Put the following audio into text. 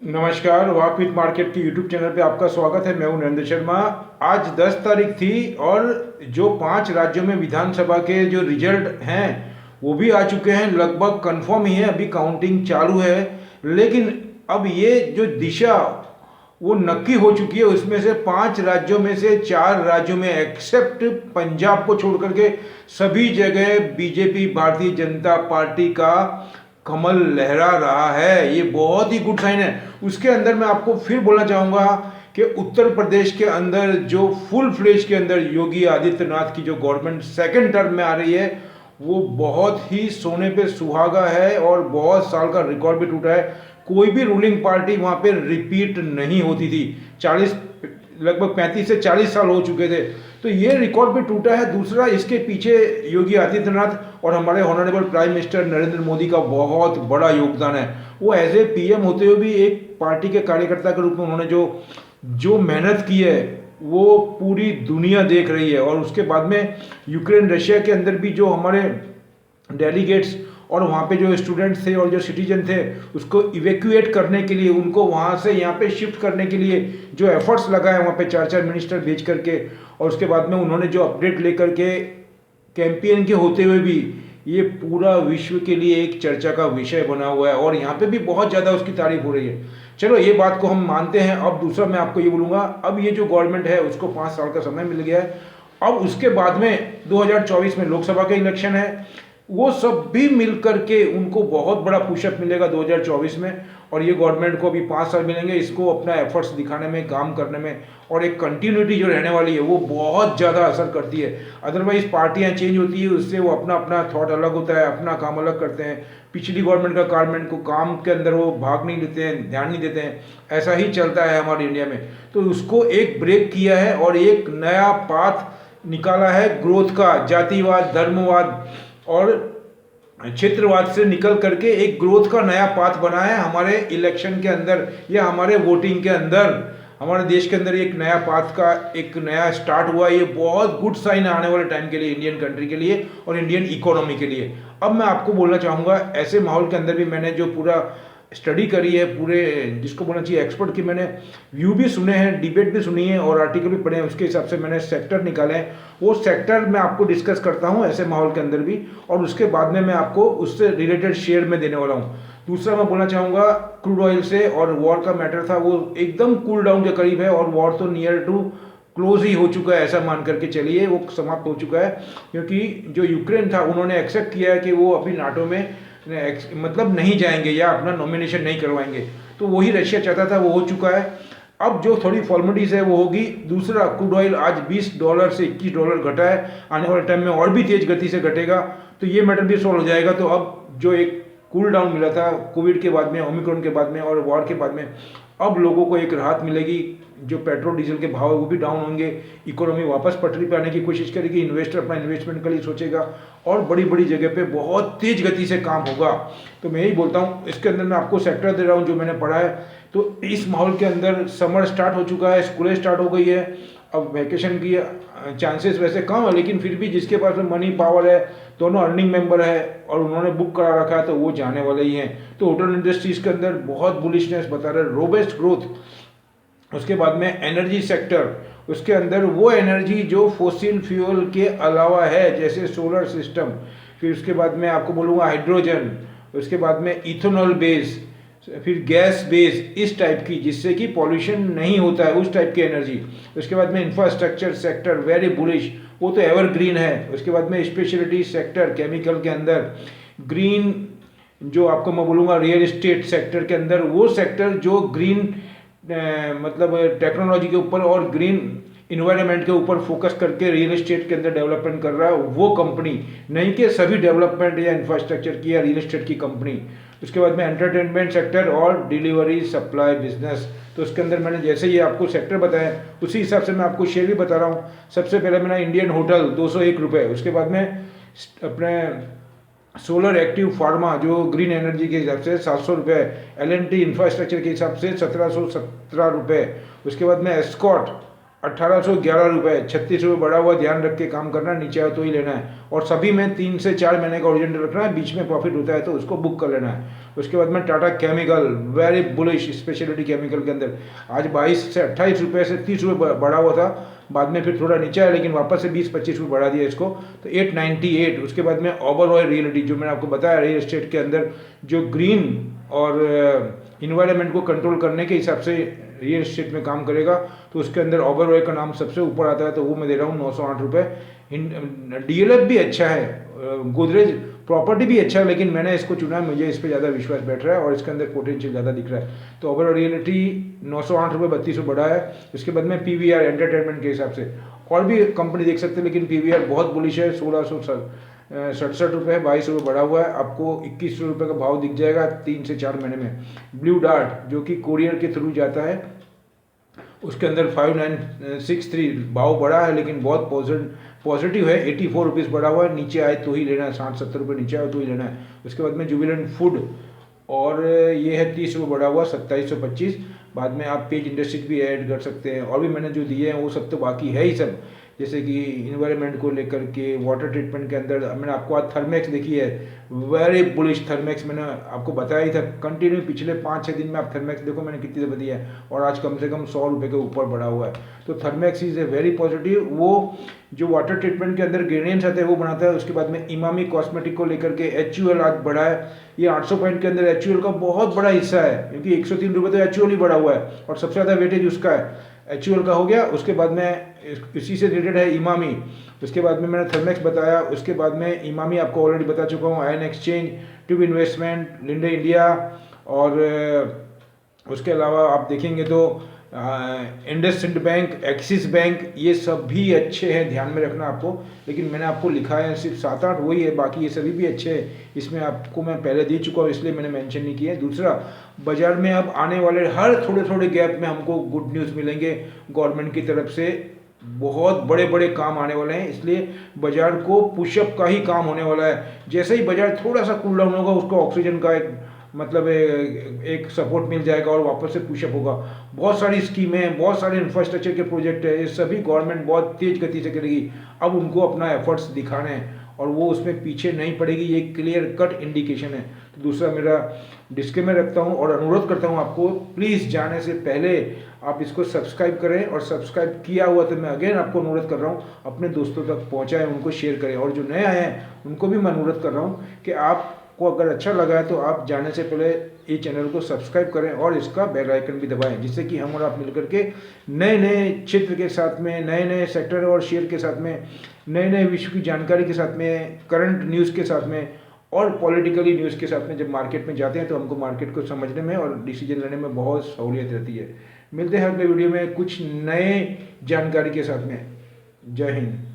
नमस्कार, walk with market के YouTube channel पे आपका स्वागत है। मैं हूं नरेंद्र शर्मा। आज 10 तारीख थी और जो 5 राज्यों में विधानसभा के जो रिजल्ट हैं वो भी आ चुके हैं, लगभग कंफर्म ही है। अभी काउंटिंग चालू है, लेकिन अब ये जो दिशा वो नक्की हो चुकी है। उसमें से 5 राज्यों में से 4 राज्यों में एक्सेप्ट पंजाब को छोड़ करके सभी जगह बीजेपी, भारतीय जनता पार्टी का कमल लहरा रहा है। ये बहुत ही गुड साइन है। उसके अंदर मैं आपको फिर बोलना चाहूँगा कि उत्तर प्रदेश के अंदर जो फुल फ्लेज के अंदर योगी आदित्यनाथ की जो गवर्नमेंट सेकंड टर्म में आ रही है वो बहुत ही सोने पे सुहागा है और बहुत साल का रिकॉर्ड भी टूटा है। कोई भी रूलिंग पार्टी वहाँ पे रिपीट नहीं होती थी। 40 लगभग 35 से 40 साल हो चुके थे, तो ये रिकॉर्ड भी टूटा है। दूसरा, इसके पीछे योगी आदित्यनाथ और हमारे honourable prime minister Narendra Modi का बहुत बड़ा योगदान है। वो एज ए पीएम होते हुए भी एक पार्टी के कार्यकर्ता के रूप में उन्होंने जो जो मेहनत की है वो पूरी दुनिया देख रही है। और उसके बाद में यूक्रेन रशिया के अंदर भी जो हमारे डेलीगेट्स और वहाँ पे जो स्टूडेंट्स थे और जो सिटीजन थे उसको इवैक्यूएट करने के लिए, उनको वहाँ से यहाँ पे शिफ्ट करने के लिए जो एफर्ट्स लगाए वहाँ पे 4-4 मिनिस्टर भेज करके, और उसके बाद में उन्होंने जो अपडेट लेकर के कैंपेन के होते हुए भी ये पूरा विश्व के लिए एक चर्चा का विषय बना हुआ है और यहाँ पे भी बहुत ज़्यादा उसकी तारीफ हो रही है। चलो, ये बात को हम मानते हैं। अब दूसरा मैं आपको ये बोलूँगा, अब ये जो गवर्नमेंट है उसको 5 साल का समय मिल गया है। अब उसके बाद में 2024 में लोकसभा का इलेक्शन है। वो सब भी मिल करके उनको बहुत बड़ा पुशअप मिलेगा 2024 में। और ये गवर्नमेंट को अभी 5 साल मिलेंगे इसको अपना एफर्ट्स दिखाने में, काम करने में, और एक कंटिन्यूटी जो रहने वाली है वो बहुत ज़्यादा असर करती है। अदरवाइज पार्टियां चेंज होती है, उससे वो अपना अपना थॉट अलग होता है, अपना काम अलग करते हैं। पिछली गवर्नमेंट का गवर्नमेंट को काम के अंदर वो भाग नहीं लेते हैं, ध्यान नहीं देते हैं। ऐसा ही चलता है हमारे इंडिया में। तो उसको एक ब्रेक किया है और एक नया पाथ निकाला है ग्रोथ का। जातिवाद, धर्मवाद और क्षेत्रवाद से निकल करके एक ग्रोथ का नया पाथ बना है हमारे इलेक्शन के अंदर या हमारे वोटिंग के अंदर। हमारे देश के अंदर एक नया पाथ का एक नया स्टार्ट हुआ। ये बहुत गुड साइन है आने वाले टाइम के लिए, इंडियन कंट्री के लिए और इंडियन इकोनॉमी के लिए। अब मैं आपको बोलना चाहूँगा, ऐसे माहौल के अंदर भी मैंने जो पूरा स्टडी करी है, पूरे जिसको बोलना चाहिए एक्सपर्ट की, मैंने व्यू भी सुने हैं, डिबेट भी सुनी है और आर्टिकल भी पढ़े हैं। उसके हिसाब से मैंने सेक्टर निकाले हैं। वो सेक्टर मैं आपको डिस्कस करता हूँ ऐसे माहौल के अंदर भी, और उसके बाद में मैं आपको उससे रिलेटेड शेयर में देने वाला हूँ। दूसरा मैं बोलना चाहूँगा, क्रूड ऑयल से और वॉर का मैटर था, वो एकदम कूल डाउन के करीब है और वॉर तो नियर टू क्लोज ही हो चुका है, ऐसा मान करके चलिए, वो समाप्त हो चुका है। क्योंकि जो यूक्रेन था उन्होंने एक्सेप्ट किया है कि वो अभी नाटो में मतलब नहीं जाएंगे या अपना नॉमिनेशन नहीं करवाएंगे। तो वही रशिया चाहता था, वो हो चुका है। अब जो थोड़ी फॉर्मेलिटीज है वो होगी। दूसरा, क्रूड ऑयल आज $20 से $21 घटा है, आने वाले टाइम में और भी तेज गति से घटेगा, तो ये मैटर भी सॉल्व हो जाएगा। तो अब जो एक कूल डाउन मिला था कोविड के बाद में, ओमिक्रॉन के बाद में और वॉर के बाद में, अब लोगों को एक राहत मिलेगी। जो पेट्रोल डीजल के भाव है वो भी डाउन होंगे, इकोनॉमी वापस पटरी पे आने की कोशिश करेगी, इन्वेस्टर अपना इन्वेस्टमेंट के लिए सोचेगा और बड़ी बड़ी जगह पे बहुत तेज गति से काम होगा। तो मैं यही बोलता हूँ। इसके अंदर मैं आपको सेक्टर दे रहा हूँ जो मैंने पढ़ा है। तो इस माहौल के अंदर समर स्टार्ट हो चुका है, स्कूलें स्टार्ट हो गई है। अब वैकेशन की चांसेस वैसे कम है, लेकिन फिर भी जिसके पास में मनी पावर है, दोनों अर्निंग मेंबर है और उन्होंने बुक करा रखा है, तो वो जाने वाले ही हैं। तो होटल इंडस्ट्रीज के अंदर बहुत बुलिशनेस बता रहे, रोबेस्ट ग्रोथ। उसके बाद में एनर्जी सेक्टर, उसके अंदर वो एनर्जी जो फोसिल फ्यूल के अलावा है, जैसे सोलर सिस्टम, फिर उसके बाद में आपको बोलूँगा हाइड्रोजन, उसके बाद में इथेनॉल बेस, फिर गैस बेस, इस टाइप की जिससे कि पॉल्यूशन नहीं होता है, उस टाइप की एनर्जी। उसके बाद में इंफ्रास्ट्रक्चर सेक्टर वेरी बुलिश, वो तो एवरग्रीन है। उसके बाद में स्पेशलिटी सेक्टर केमिकल के अंदर, ग्रीन जो आपको मैं बोलूँगा रियल एस्टेट सेक्टर के अंदर, वो सेक्टर जो ग्रीन मतलब टेक्नोलॉजी के ऊपर और ग्रीन इन्वायरमेंट के ऊपर फोकस करके रियल एस्टेट के अंदर डेवलपमेंट कर रहा है, वो कंपनी, नहीं कि सभी डेवलपमेंट या इंफ्रास्ट्रक्चर की या रियल एस्टेट की कंपनी। उसके बाद में एंटरटेनमेंट सेक्टर और डिलीवरी सप्लाई बिजनेस। तो उसके अंदर मैंने जैसे ये आपको सेक्टर बताया उसी हिसाब से मैं आपको शेयर भी बता रहा हूँ। सबसे पहले मैंने इंडियन होटल ₹201, उसके बाद में अपने सोलर एक्टिव फार्मा जो ग्रीन एनर्जी के हिसाब से ₹700, L&T इंफ्रास्ट्रक्चर के हिसाब से ₹1717। उसके बाद में एस्कॉट 1811 रुपये, 36 रुपये बढ़ा हुआ, ध्यान रख के काम करना, नीचे आए तो ही लेना है। और सभी में 3 से 4 महीने का ओरिजिनल रखना है, बीच में प्रॉफिट होता है तो उसको बुक कर लेना है। उसके बाद में Tata chemical, very bullish, speciality chemical के अंदर आज 22 से 28 रुपये से 30 रुपये बढ़ा हुआ था, बाद में फिर थोड़ा नीचे आया, लेकिन वापस से 20-25 रुपये बढ़ा दिया इसको, तो 898। उसके बाद में ओबेरॉय रियल्टी, जो मैंने आपको बताया रियल एस्टेट के अंदर जो ग्रीन और इन्वायरमेंट को कंट्रोल करने के हिसाब से रियल एस्टेट में काम करेगा, तो उसके अंदर ओबेरॉय का नाम सबसे ऊपर आता है, तो वो मैं दे रहा हूँ 908 रुपये। डीएलएफ भी अच्छा है, गोदरेज प्रॉपर्टी भी अच्छा है, लेकिन मैंने इसको चुना है, मुझे इस पर ज़्यादा विश्वास बैठ रहा है और इसके अंदर पोटेंशियल ज़्यादा दिख रहा है। तो ओबेरॉय रियल्टी 908 रुपये 32 बढ़ा है। उसके बाद में पीवीआर एंटरटेनमेंट के हिसाब से और भी कंपनी देख सकते हैं, लेकिन पीवीआर बहुत बुलिश है, 1667 रुपये, 22 रुपये बढ़ा हुआ है, आपको 21 रुपये का भाव दिख जाएगा 3 से 4 महीने में। ब्लू डार्ट जो कि कोरियर के थ्रू जाता है, उसके अंदर 5963 भाव बढ़ा है, लेकिन बहुत पॉजिटिव है, 84 रुपीज़ बढ़ा हुआ है, नीचे आए तो ही लेना है, 60-70 रुपये नीचे आए तो ही लेना है। उसके बाद में जुबिलेंट फूड, और ये है 30 रुपये बढ़ा हुआ, 2725। बाद में आप पेज इंडस्ट्रीज भी ऐड कर सकते हैं, और भी मैंने जो दिए हैं वो सब तो बाकी है ही सब, जैसे कि इन्वायरमेंट को लेकर के, वाटर ट्रीटमेंट के अंदर मैंने आपको आज थर्मेक्स देखी है, वेरी बुलिश थर्मेक्स, मैंने आपको बताया ही था, कंटिन्यू पिछले 5-6 दिन में आप थर्मेक्स देखो मैंने कितनी दफा दिया है, और आज कम से कम 100 रुपये के ऊपर बढ़ा हुआ है। तो Thermax is a very positive, वो जो वाटर ट्रीटमेंट के अंदर ग्रेडियंट्स आते हैं वो बनाता है। उसके बाद में इमामी कॉस्मेटिक को लेकर के एचयूएल आज बढ़ा है, ये 800 पॉइंट के अंदर एचयूएल का बहुत बड़ा हिस्सा है, क्योंकि 103 रुपये तो एचयूएल ही बढ़ा हुआ है और सबसे ज़्यादा वेटेज उसका है, एचयूएल का हो गया। उसके बाद में इसी से रिलेटेड है इमामी, उसके बाद में मैंने थर्मेक्स बताया, उसके बाद में इमामी आपको ऑलरेडी बता चुका हूँ, ion exchange, tube investment, Linde India, और उसके अलावा आप देखेंगे तो इंडसइंड बैंक, एक्सिस बैंक, ये सब भी अच्छे हैं, ध्यान में रखना आपको। लेकिन मैंने आपको लिखा है सिर्फ 7-8 वही है, बाकी ये सभी भी अच्छे हैं, इसमें आपको मैं पहले दे चुका हूँ, इसलिए मैंने मेंशन नहीं किया है। दूसरा, बाजार में अब आने वाले हर थोड़े थोड़े गैप में हमको गुड न्यूज़ मिलेंगे गवर्नमेंट की तरफ से, बहुत बड़े बड़े काम आने वाले हैं, इसलिए बाजार को पुशअप का ही काम होने वाला है। जैसे ही बाजार थोड़ा सा कूल डाउन होगा, उसको ऑक्सीजन का एक सपोर्ट मिल जाएगा और वापस से पुशअप होगा। बहुत सारी स्कीमें, बहुत सारे इंफ्रास्ट्रक्चर के प्रोजेक्ट है, ये सभी गवर्नमेंट बहुत तेज गति से करेगी। अब उनको अपना एफर्ट्स दिखाने हैं और वो उसमें पीछे नहीं पड़ेगी, ये क्लियर कट इंडिकेशन है। तो दूसरा मेरा डिस्क्लेमर रखता हूँ और अनुरोध करता हूँ आपको, प्लीज़ जाने से पहले आप इसको सब्सक्राइब करें, और सब्सक्राइब किया हुआ तो मैं अगेन आपको अनुरोध कर रहा हूँ अपने दोस्तों तक पहुँचाएँ, उनको शेयर करें, और जो नए आए हैं उनको भी मैं अनुरोध कर रहा हूँ कि आपको अगर अच्छा लगा है तो आप जाने से पहले ये चैनल को सब्सक्राइब करें और इसका बेल आइकन भी दबाएं, जिससे कि हम और आप मिलकर के नए नए क्षेत्र के साथ में, नए नए सेक्टर और शेयर के साथ में, नए नए विश्व की जानकारी के साथ में, करंट न्यूज़ के साथ में और पॉलिटिकली न्यूज़ के साथ में जब मार्केट में जाते हैं तो हमको मार्केट को समझने में और डिसीजन लेने में बहुत सहूलियत रहती है। मिलते हैं अगले वीडियो में कुछ नए जानकारी के साथ में। जय हिंद।